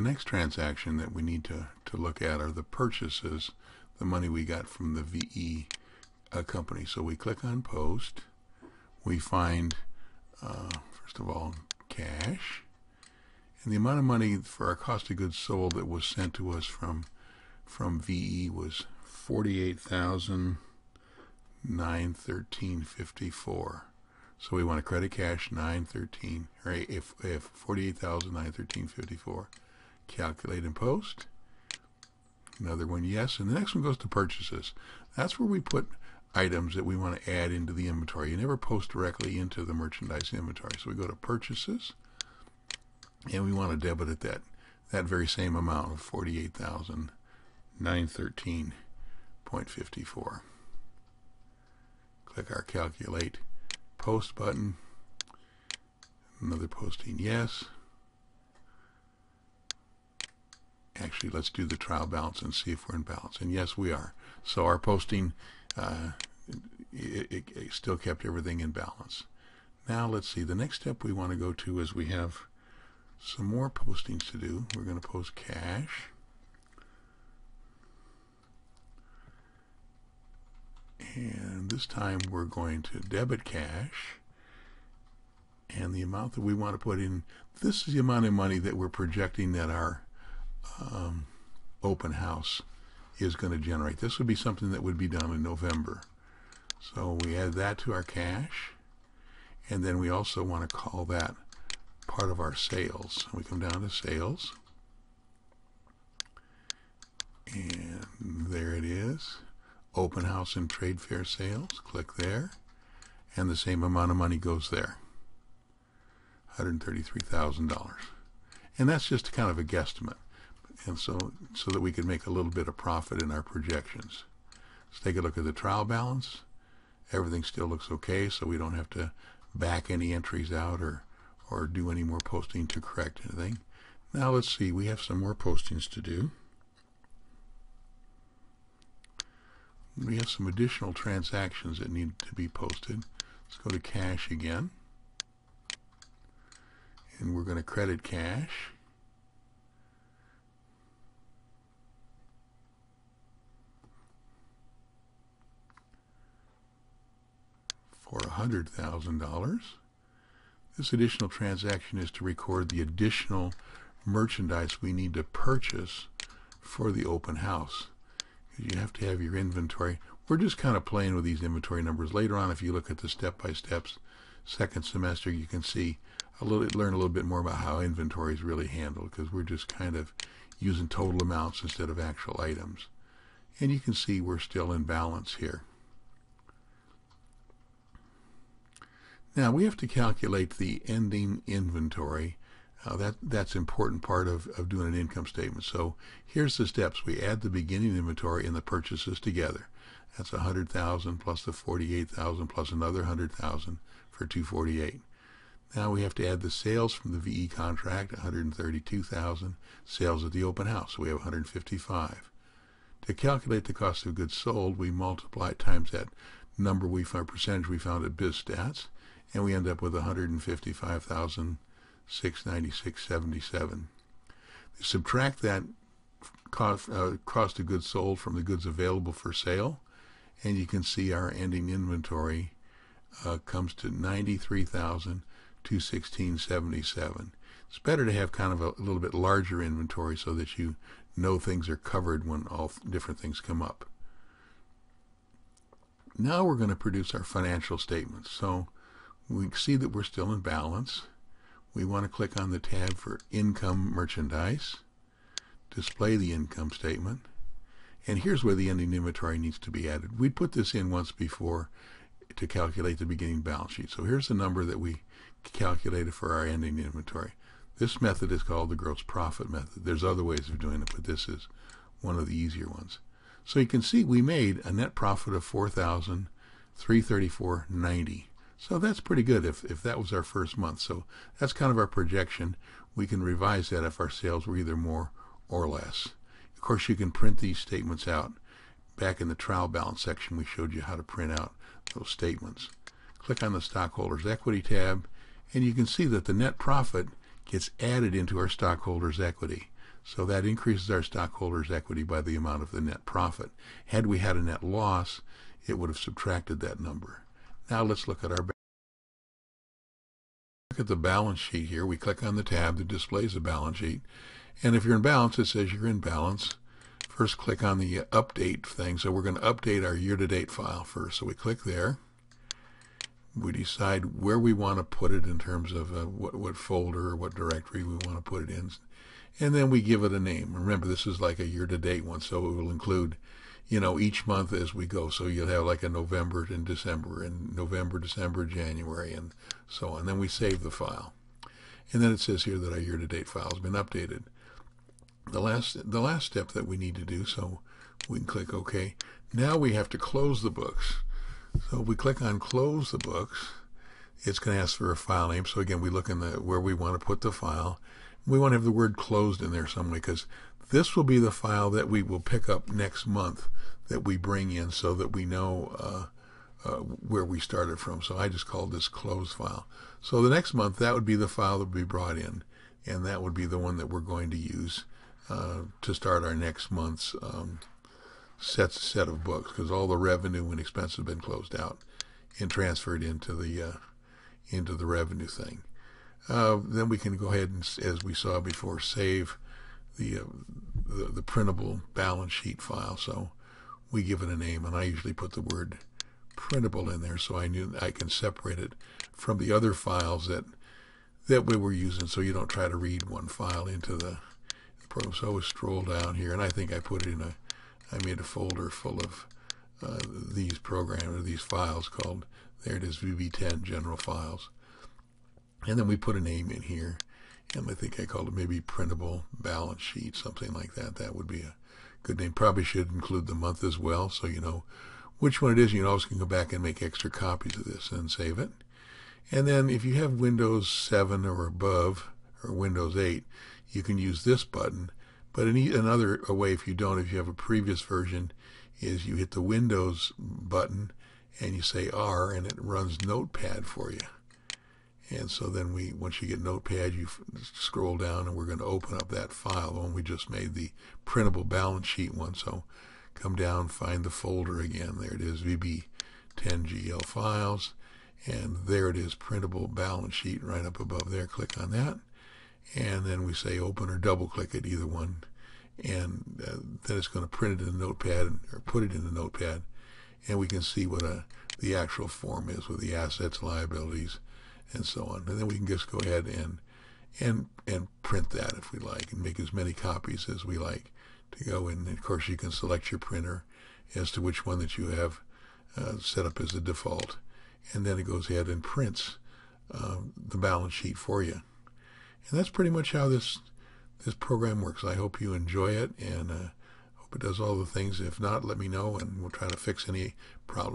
next transaction that we need to look at are the purchases, the money we got from the VE company. So we click on Post. We find, first of all, cash. And the amount of money for our cost of goods sold that was sent to us from VE was $48,913.54. So we want to credit cash 913, or if $48,913.54. Calculate and post. Another one, yes. And the next one goes to purchases. That's where we put items that we want to add into the inventory. You never post directly into the merchandise inventory. So we go to purchases, and we want to debit at that very same amount of $48,913.54. Click our calculate post button. Another posting, yes. Actually, let's do the trial balance and see if we're in balance. And yes, we are. So our posting, it still kept everything in balance. Now let's see. The next step we want to go to is we have some more postings to do. We're going to post cash. And this time we're going to debit cash. And the amount that we want to put in, this is the amount of money that we're projecting that our open house is going to generate. This would be something that would be done in November. So we add that to our cash. And then we also want to call that part of our sales. We come down to sales. And there it is. Open house and trade fair sales. Click there. And the same amount of money goes there. $133,000. And that's just kind of a guesstimate. And so that we can make a little bit of profit in our projections. Let's take a look at the trial balance. Everything still looks okay, so we don't have to back any entries out or do any more posting to correct anything. Now let's see, we have some more postings to do. We have some additional transactions that need to be posted. Let's go to cash again. And we're going to credit cash. For $100,000. This additional transaction is to record the additional merchandise we need to purchase for the open house. You have to have your inventory. We're just kind of playing with these inventory numbers. Later on, if you look at the step-by-steps second semester, you can see learn a little bit more about how inventory is really handled, because we're just kind of using total amounts instead of actual items. And you can see we're still in balance here. Now we have to calculate the ending inventory. That's an important part of doing an income statement. So here's the steps. We add the beginning inventory and the purchases together. That's $100,000 plus the $48,000 plus another $100,000 for $248,000. Now we have to add the sales from the VE contract, $132,000. Sales at the open house, so we have $155,000. To calculate the cost of goods sold, we multiply it times that number percentage we found at BizStats, and we end up with $155,696.77. Subtract that cost of goods sold from the goods available for sale, and you can see our ending inventory comes to $93,216.77. It's better to have kind of a little bit larger inventory so that you know things are covered when all different things come up. Now we're going to produce our financial statements. So we see that we're still in balance. We want to click on the tab for Income Merchandise, display the income statement, and here's where the ending inventory needs to be added. We put this in once before to calculate the beginning balance sheet. So here's the number that we calculated for our ending inventory. This method is called the gross profit method. There's other ways of doing it, but this is one of the easier ones. So you can see we made a net profit of $4,334.90. So that's pretty good if that was our first month. So that's kind of our projection. We can revise that if our sales were either more or less. Of course, you can print these statements out. Back in the trial balance section, we showed you how to print out those statements. Click on the Stockholders' Equity tab, and you can see that the net profit gets added into our stockholders' equity. So that increases our stockholders' equity by the amount of the net profit. Had we had a net loss, it would have subtracted that number. Now let's look at our balance sheet here. We click on the tab that displays the balance sheet. And if you're in balance, it says you're in balance. First, click on the update thing. So we're going to update our year-to-date file first. So we click there. We decide where we want to put it in terms of what folder or what directory we want to put it in. And then we give it a name. Remember, this is like a year-to-date one, so it will include, each month as we go. So you'll have like a November and December, and November, December, January, and so on. Then we save the file. And then it says here that our year-to-date file has been updated. The last step that we need to do, so we can click OK. Now we have to close the books. So if we click on Close the Books, it's going to ask for a file name. So again, we look in where we want to put the file. We want to have the word closed in there some way, because this will be the file that we will pick up next month that we bring in, so that we know where we started from. So I just called this close file. So the next month, that would be the file that would be brought in, and that would be the one that we're going to use to start our next month's set of books, because all the revenue and expenses have been closed out and transferred into the revenue thing. Then we can go ahead and, as we saw before, save the printable balance sheet file. So we give it a name, and I usually put the word printable in there, so I can separate it from the other files that we were using, so you don't try to read one file into the program. So I always scroll down here, and I think I put it I made a folder full of these programs, or these files called, there it is, VB10 General Files. And then we put a name in here, and I think I called it maybe printable balance sheet, something like that. That would be a good name. Probably should include the month as well, so you know which one it is. You always can go back and make extra copies of this and save it. And then if you have Windows 7 or above, or Windows 8, you can use this button. But another way, if you have a previous version, is you hit the Windows button and you say R, and it runs Notepad for you. And so then once you get Notepad, you scroll down, and we're going to open up that file, the one we just made, the printable balance sheet one. So come down, find the folder again. There it is, VB10GL files. And there it is, printable balance sheet, right up above there. Click on that. And then we say open or double click it, either one. And then it's going to print it in the Notepad, or put it in the Notepad. And we can see what the actual form is with the assets, liabilities, and so on. And then we can just go ahead and print that if we like, and make as many copies as we like to go in. And of course, you can select your printer as to which one that you have set up as a default. And then it goes ahead and prints the balance sheet for you. And that's pretty much how this program works. I hope you enjoy it, and hope it does all the things. If not, let me know, and we'll try to fix any problems.